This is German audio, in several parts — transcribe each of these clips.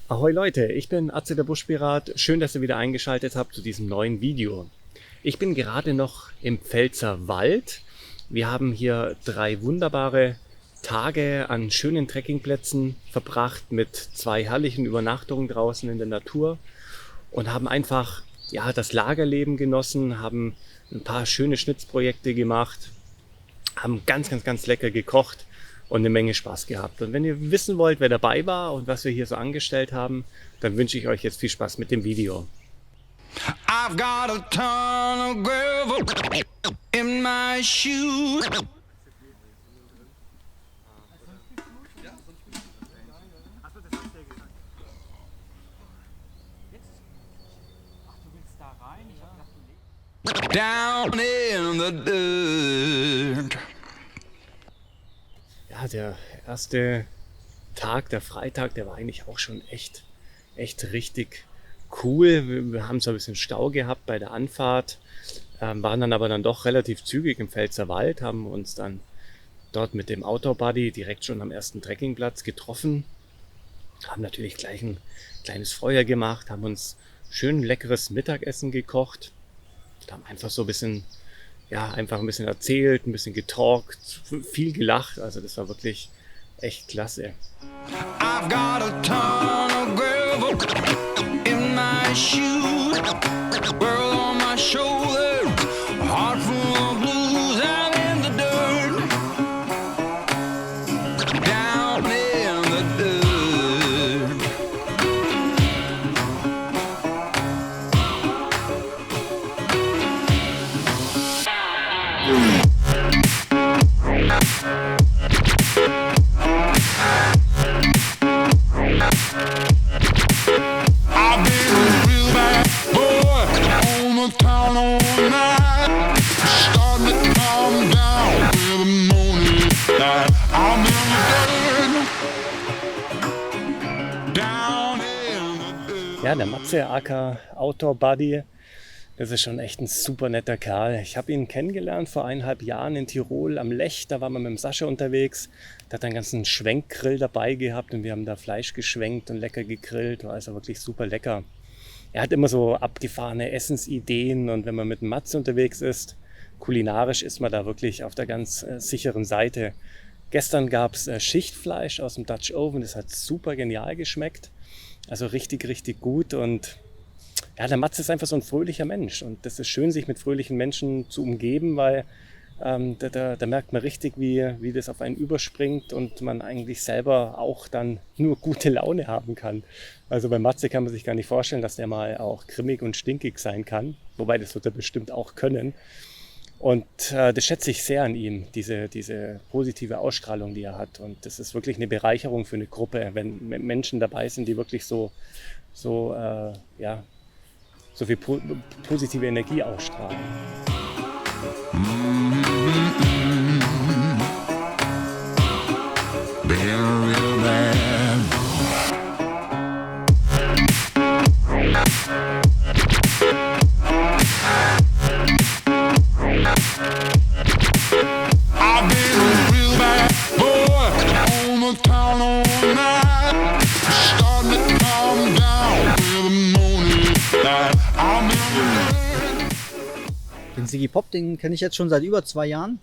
Ahoi Leute, ich bin Atze der Buschpirat. Schön, dass ihr wieder eingeschaltet habt zu diesem neuen Video. Ich bin gerade noch im Pfälzer Wald. Wir haben hier 3 wunderbare Tage an schönen Trekkingplätzen verbracht mit 2 herrlichen Übernachtungen draußen in der Natur und haben einfach das Lagerleben genossen, haben ein paar schöne Schnitzprojekte gemacht, haben ganz lecker gekocht und eine Menge Spaß gehabt. Und wenn ihr wissen wollt, wer dabei war und was wir hier so angestellt haben, dann wünsche ich euch jetzt viel Spaß mit dem Video. I've got a ton of gravel in my shoe. Down in the dirt. Ja, der erste Tag, der Freitag, der war eigentlich auch schon echt richtig cool. Wir haben so ein bisschen Stau gehabt bei der Anfahrt, waren dann aber doch relativ zügig im Pfälzer Wald, haben uns dann dort mit dem Outdoor-Buddy direkt schon am ersten Trekkingplatz getroffen, haben natürlich gleich ein kleines Feuer gemacht, haben uns schön leckeres Mittagessen gekocht, haben einfach so ein bisschen, einfach ein bisschen erzählt, ein bisschen getalkt, viel gelacht, also das war wirklich echt klasse. I've got a ton of gravel in my shoe. Girl on my shoulder, heart full of blues and in the dirt. Down in the dirt. I've been a real bad boy on the town all night. Starting to calm down with the morning light. I'm in the dirt. Down in the dirt. Ja, der Matze aka Outdoor Buddy, das ist schon echt ein super netter Kerl. Ich habe ihn kennengelernt vor 1,5 Jahren in Tirol am Lech. Da waren wir mit dem Sascha unterwegs. Der hat einen ganzen Schwenkgrill dabei gehabt und wir haben da Fleisch geschwenkt und lecker gegrillt. War also wirklich super lecker. Er hat immer so abgefahrene Essensideen und wenn man mit dem Matze unterwegs ist, kulinarisch ist man da wirklich auf der ganz sicheren Seite. Gestern gab es Schichtfleisch aus dem Dutch Oven. Das hat super genial geschmeckt. Also richtig gut und ja, der Matze ist einfach so ein fröhlicher Mensch und das ist schön, sich mit fröhlichen Menschen zu umgeben, weil da merkt man richtig, wie das auf einen überspringt und man eigentlich selber auch dann nur gute Laune haben kann. Also bei Matze kann man sich gar nicht vorstellen, dass der mal auch grimmig und stinkig sein kann, wobei das wird er bestimmt auch können. Und das schätze ich sehr an ihm, diese positive Ausstrahlung, die er hat. Und das ist wirklich eine Bereicherung für eine Gruppe, wenn Menschen dabei sind, die wirklich so viel positive Energie ausstrahlen. Been real bad. I've been a real bad boy on the town all night. Starting to calm down with the morning light. I'm in the Den Siggy Pop, den kenne ich jetzt schon seit über 2 Jahren.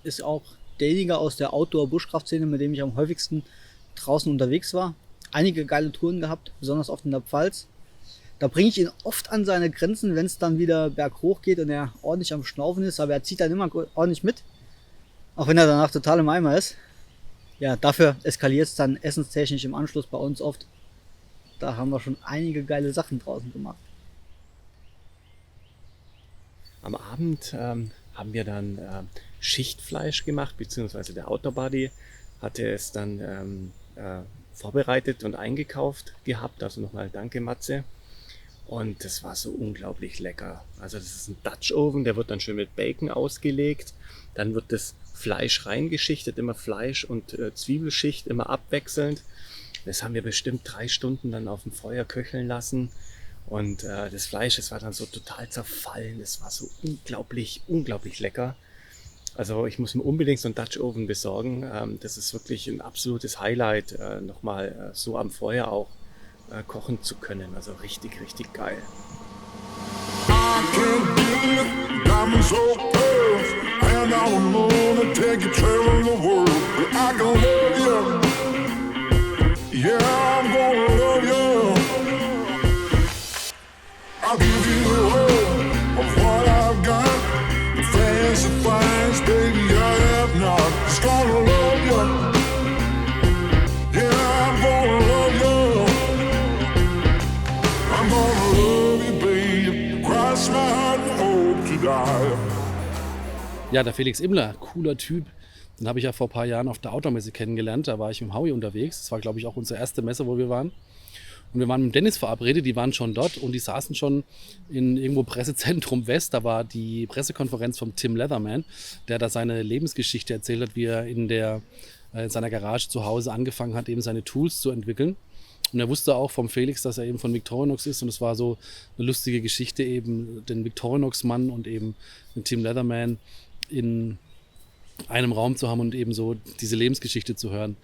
Ist auch derjenige aus der Outdoor-Buschkraft-Szene, mit dem ich am häufigsten draußen unterwegs war. Einige geile Touren gehabt, besonders oft in der Pfalz. Da bringe ich ihn oft an seine Grenzen, wenn es dann wieder berghoch geht und er ordentlich am Schnaufen ist. Aber er zieht dann immer ordentlich mit, auch wenn er danach total im Eimer ist. Ja, dafür eskaliert es dann essenstechnisch im Anschluss bei uns oft. Da haben wir schon einige geile Sachen draußen gemacht. Am Abend haben wir dann Schichtfleisch gemacht, beziehungsweise der Outdoor Buddy hatte es dann vorbereitet und eingekauft gehabt. Also nochmal danke Matze. Und das war so unglaublich lecker. Also das ist ein Dutch Oven, der wird dann schön mit Bacon ausgelegt. Dann wird das Fleisch reingeschichtet, immer Fleisch und Zwiebelschicht, immer abwechselnd. Das haben wir bestimmt 3 Stunden dann auf dem Feuer köcheln lassen. Und das Fleisch, das war dann so total zerfallen. Das war so unglaublich lecker. Also ich muss mir unbedingt so einen Dutch Oven besorgen. Das ist wirklich ein absolutes Highlight, nochmal so am Feuer auch kochen zu können. Also richtig, richtig geil. I can't get it, diamonds so pearls, and I don't wanna take you traveling the world, but I can love you. Yeah, I'm gonna love you. I'll give you all of what I've got. The fancy finds, baby, I have not. Just gonna love you. Yeah, I'm gonna love you. I'm gonna love you, baby. Cross my heart and hope to die. Ja, der Felix Immler, cooler Typ. Den habe ich ja vor ein paar Jahren auf der Outdoor-Messe kennengelernt. Da war ich mit Howie unterwegs. Das war, glaube ich, auch unsere erste Messe, wo wir waren. Und wir waren mit Dennis verabredet, die waren schon dort und die saßen schon in irgendwo Pressezentrum West. Da war die Pressekonferenz vom Tim Leatherman, der da seine Lebensgeschichte erzählt hat, wie er in seiner Garage zu Hause angefangen hat, eben seine Tools zu entwickeln. Und er wusste auch vom Felix, dass er eben von Victorinox ist und es war so eine lustige Geschichte, eben den Victorinox-Mann und eben den Tim Leatherman in einem Raum zu haben und eben so diese Lebensgeschichte zu hören.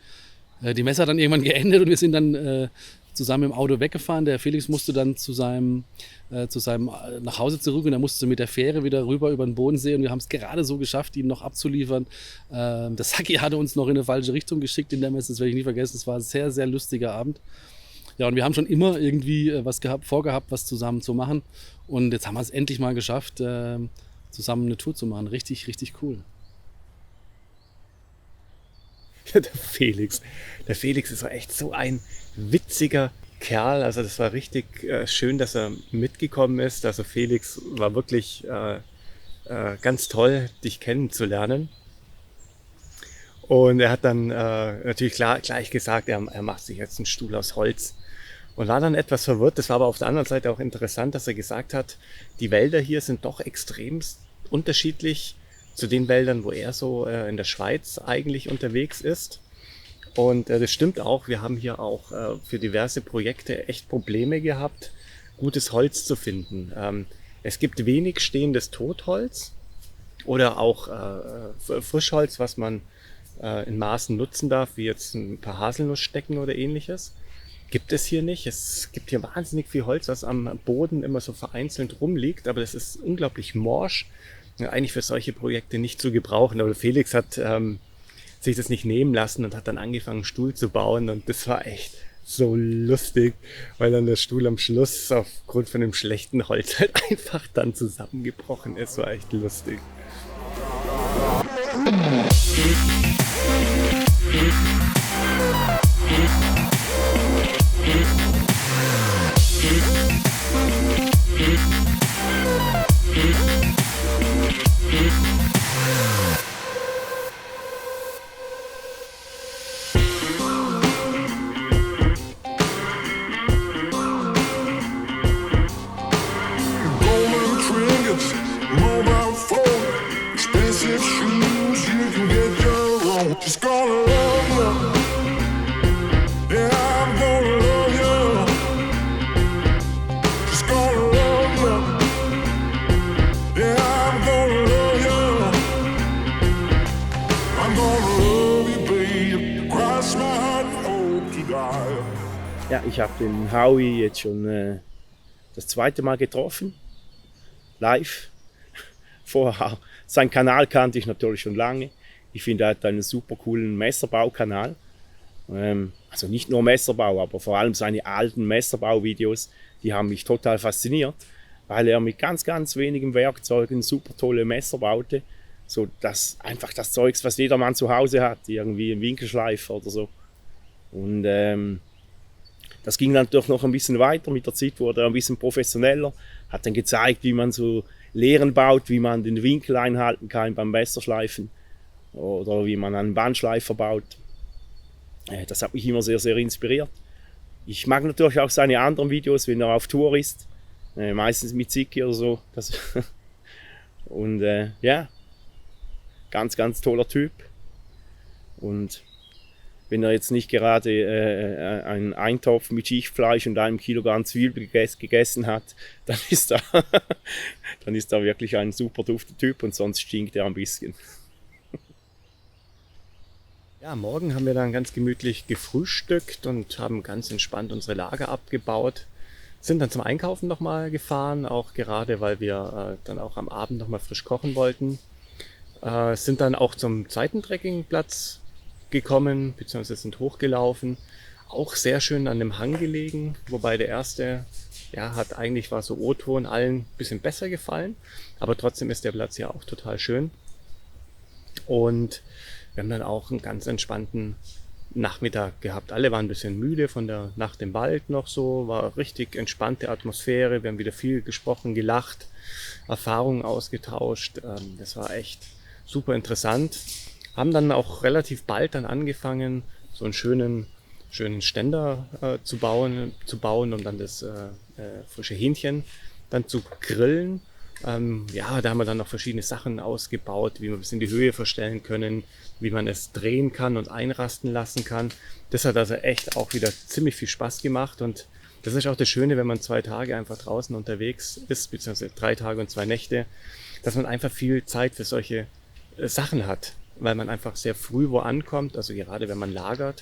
Die Messe hat dann irgendwann geendet und wir sind dann zusammen im Auto weggefahren. Der Felix musste dann zu seinem nach Hause zurück und er musste mit der Fähre wieder rüber über den Bodensee und wir haben es gerade so geschafft, ihn noch abzuliefern. Der Saki hatte uns noch in eine falsche Richtung geschickt in der Messe, das werde ich nie vergessen. Es war ein sehr, sehr lustiger Abend. Ja, und wir haben schon immer irgendwie vorgehabt, was zusammen zu machen und jetzt haben wir es endlich mal geschafft, zusammen eine Tour zu machen. Richtig, richtig cool. Ja, der Felix ist auch echt so ein witziger Kerl. Also das war richtig schön, dass er mitgekommen ist. Also Felix war wirklich ganz toll, dich kennenzulernen. Und er hat dann natürlich gleich gesagt, er macht sich jetzt einen Stuhl aus Holz. Und war dann etwas verwirrt. Das war aber auf der anderen Seite auch interessant, dass er gesagt hat, die Wälder hier sind doch extrem unterschiedlich zu den Wäldern, wo er so in der Schweiz eigentlich unterwegs ist. Und das stimmt auch. Wir haben hier auch für diverse Projekte echt Probleme gehabt, gutes Holz zu finden. Es gibt wenig stehendes Totholz oder auch Frischholz, was man in Maßen nutzen darf, wie jetzt ein paar Haselnussstecken oder ähnliches. Gibt es hier nicht. Es gibt hier wahnsinnig viel Holz, was am Boden immer so vereinzelt rumliegt, aber das ist unglaublich morsch. Ja, eigentlich für solche Projekte nicht zu gebrauchen. Aber Felix hat sich das nicht nehmen lassen und hat dann angefangen, einen Stuhl zu bauen. Und das war echt so lustig, weil dann der Stuhl am Schluss aufgrund von dem schlechten Holz halt einfach dann zusammengebrochen ist. War echt lustig. Golden trinkets, mobile phone, expensive shoes, you can get your own. Just gonna love you. Yeah, I'm gonna love you. Just gonna love you. Yeah, I'm gonna love you. I'm gonna love you, babe. Cross my heart and hope to die. Ja, ich habe den Howie jetzt schon das zweite Mal getroffen, live. Vorher, seinen Kanal kannte ich natürlich schon lange. Ich finde, er hat einen super coolen Messerbaukanal. Also nicht nur Messerbau, aber vor allem seine alten Messerbauvideos, die haben mich total fasziniert, weil er mit ganz, ganz wenigen Werkzeugen super tolle Messer baute. So dass einfach das Zeugs, was jedermann zu Hause hat, irgendwie ein Winkelschleifer oder so. Und das ging dann natürlich noch ein bisschen weiter. Mit der Zeit wurde er ein bisschen professioneller, hat dann gezeigt, wie man so Lehren baut, wie man den Winkel einhalten kann beim Messerschleifen oder wie man einen Bandschleifer baut. Das hat mich immer sehr, sehr inspiriert. Ich mag natürlich auch seine anderen Videos, wenn er auf Tour ist, meistens mit Ziki oder so. Und ja, ganz, ganz toller Typ. Und wenn er jetzt nicht gerade einen Eintopf mit Schichtfleisch und einem Kilogramm Zwiebel gegessen hat, dann ist er wirklich ein super dufter Typ und sonst stinkt er ein bisschen. Ja, morgen haben wir dann ganz gemütlich gefrühstückt und haben ganz entspannt unsere Lager abgebaut. Sind dann zum Einkaufen nochmal gefahren, auch gerade, weil wir dann auch am Abend nochmal frisch kochen wollten. Sind dann auch zum zweiten Trekkingplatz gekommen, beziehungsweise sind hochgelaufen. Auch sehr schön an dem Hang gelegen, wobei der erste, ja, war so O-Ton allen ein bisschen besser gefallen. Aber trotzdem ist der Platz ja auch total schön. Und wir haben dann auch einen ganz entspannten Nachmittag gehabt. Alle waren ein bisschen müde von der Nacht im Wald noch so. War richtig entspannte Atmosphäre. Wir haben wieder viel gesprochen, gelacht, Erfahrungen ausgetauscht. Das war echt super interessant. Haben dann auch relativ bald dann angefangen, so einen schönen Ständer zu bauen, um dann das frische Hähnchen dann zu grillen. Da haben wir dann noch verschiedene Sachen ausgebaut, wie wir es in die Höhe verstellen können, wie man es drehen kann und einrasten lassen kann. Das hat also echt auch wieder ziemlich viel Spaß gemacht und das ist auch das Schöne, wenn man 2 Tage einfach draußen unterwegs ist, beziehungsweise 3 Tage und 2 Nächte, dass man einfach viel Zeit für solche Sachen hat, weil man einfach sehr früh wo ankommt, also gerade wenn man lagert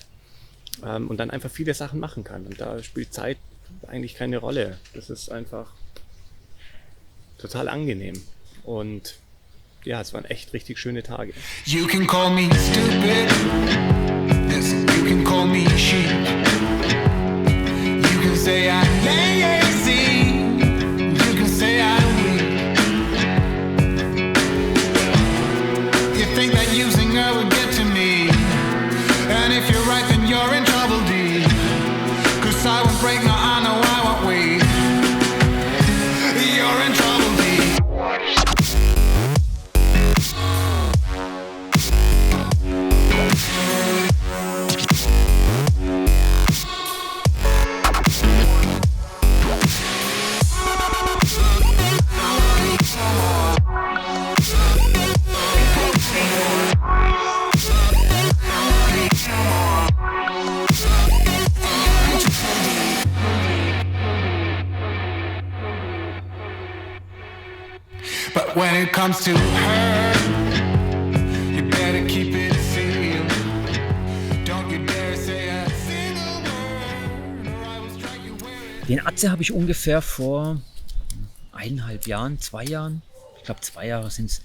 und dann einfach viele Sachen machen kann und da spielt Zeit eigentlich keine Rolle. Das ist einfach total angenehm und ja, es waren echt richtig schöne Tage. You can call me stupid. Listen, you can call me sheep. You can say I'm lazy. You can say I'm weak. You think that using her would get to me. And if you're right, then you're in trouble, D. 'Cause I won't break, no, I know I won't wait. You're in trouble, D. But when it comes to her, you better keep it sealed. Don't you dare say a single word, or I will strike you where it... Den Atze habe ich ungefähr vor 1,5 Jahren, 2 Jahren, ich glaube 2 Jahre sind es,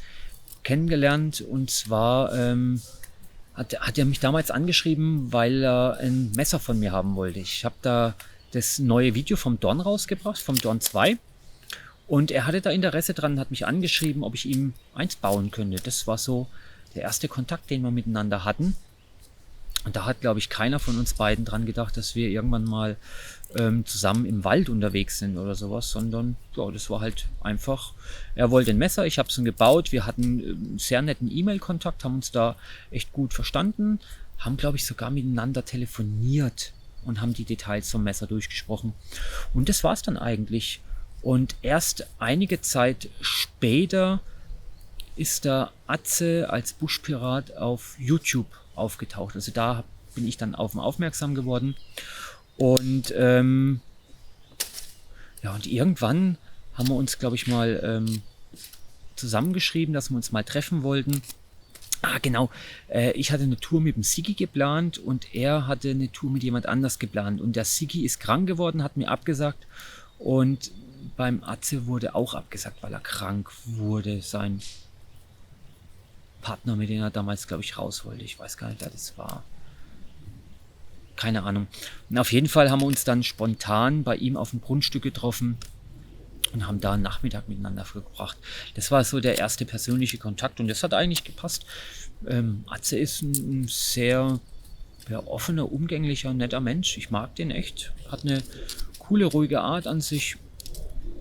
kennengelernt. Und zwar hat er mich damals angeschrieben, weil er ein Messer von mir haben wollte. Ich habe da das neue Video vom Dorn rausgebracht, vom Dorn 2. Und er hatte da Interesse dran, hat mich angeschrieben, ob ich ihm eins bauen könnte. Das war so der erste Kontakt, den wir miteinander hatten. Und da hat, glaube ich, keiner von uns beiden dran gedacht, dass wir irgendwann mal zusammen im Wald unterwegs sind oder sowas, sondern ja, das war halt einfach, er wollte ein Messer, ich habe es ihm gebaut, wir hatten einen sehr netten E-Mail-Kontakt, haben uns da echt gut verstanden, haben, glaube ich, sogar miteinander telefoniert und haben die Details vom Messer durchgesprochen. Und das war es dann eigentlich. Und erst einige Zeit später ist der Atze als Buschpirat auf YouTube aufgetaucht. Also da bin ich dann auf ihn aufmerksam geworden. Und und irgendwann haben wir uns, glaube ich, mal zusammengeschrieben, dass wir uns mal treffen wollten. Ah, genau. Ich hatte eine Tour mit dem Sigi geplant und er hatte eine Tour mit jemand anders geplant. Und der Sigi ist krank geworden, hat mir abgesagt. Und beim Atze wurde auch abgesagt, weil er krank wurde. Sein Partner, mit dem er damals, glaube ich, raus wollte. Ich weiß gar nicht, wer das war. Keine Ahnung. Und auf jeden Fall haben wir uns dann spontan bei ihm auf dem Grundstück getroffen und haben da einen Nachmittag miteinander verbracht. Das war so der erste persönliche Kontakt und das hat eigentlich gepasst. Atze ist ein sehr offener, umgänglicher, netter Mensch. Ich mag den echt. Hat eine coole, ruhige Art an sich.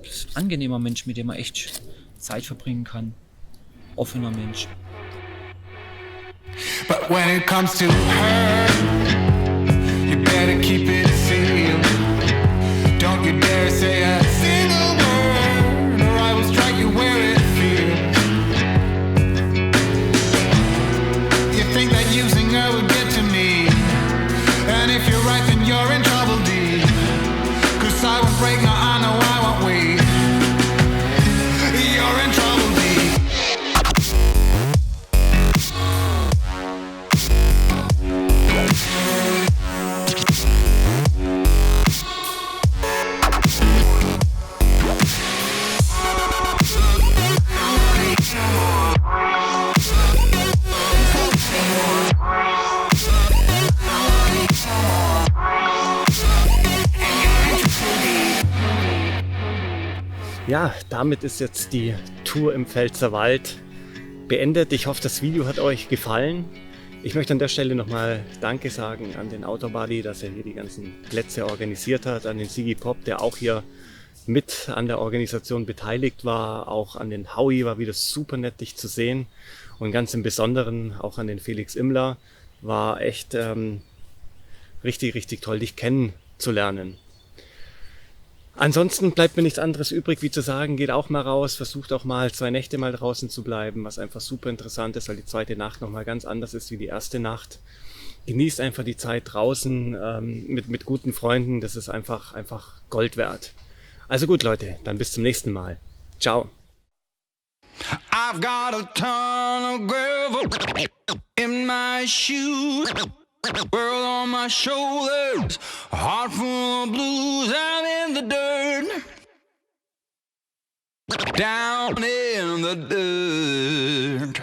Ist ein angenehmer Mensch, mit dem man echt Zeit verbringen kann. Offener Mensch. But when it comes to her, you better keep it sealed. Don't you dare say a single word, or I will strike you where it feels. You think that using her would get to me, and if you're right, then you're in trouble, D. 'Cause I won't break, no, I know I won't wait. You're in trouble, D. Ja, damit ist jetzt die Tour im Pfälzerwald beendet. Ich hoffe, das Video hat euch gefallen. Ich möchte an der Stelle nochmal Danke sagen an den Autobuddy, dass er hier die ganzen Plätze organisiert hat, an den Sigi Pop, der auch hier mit an der Organisation beteiligt war, auch an den Howie, war wieder super nett, dich zu sehen, und ganz im Besonderen auch an den Felix Immler, war echt richtig, richtig toll, dich kennenzulernen. Ansonsten bleibt mir nichts anderes übrig, wie zu sagen, geht auch mal raus, versucht auch mal 2 Nächte mal draußen zu bleiben, was einfach super interessant ist, weil die zweite Nacht nochmal ganz anders ist wie die erste Nacht. Genießt einfach die Zeit draußen mit guten Freunden, das ist einfach Gold wert. Also gut, Leute, dann bis zum nächsten Mal. Ciao. I've got a ton of gravel in my shoes, world on my shoulders, a heart full of blues. I'm in the dirt, down in the dirt.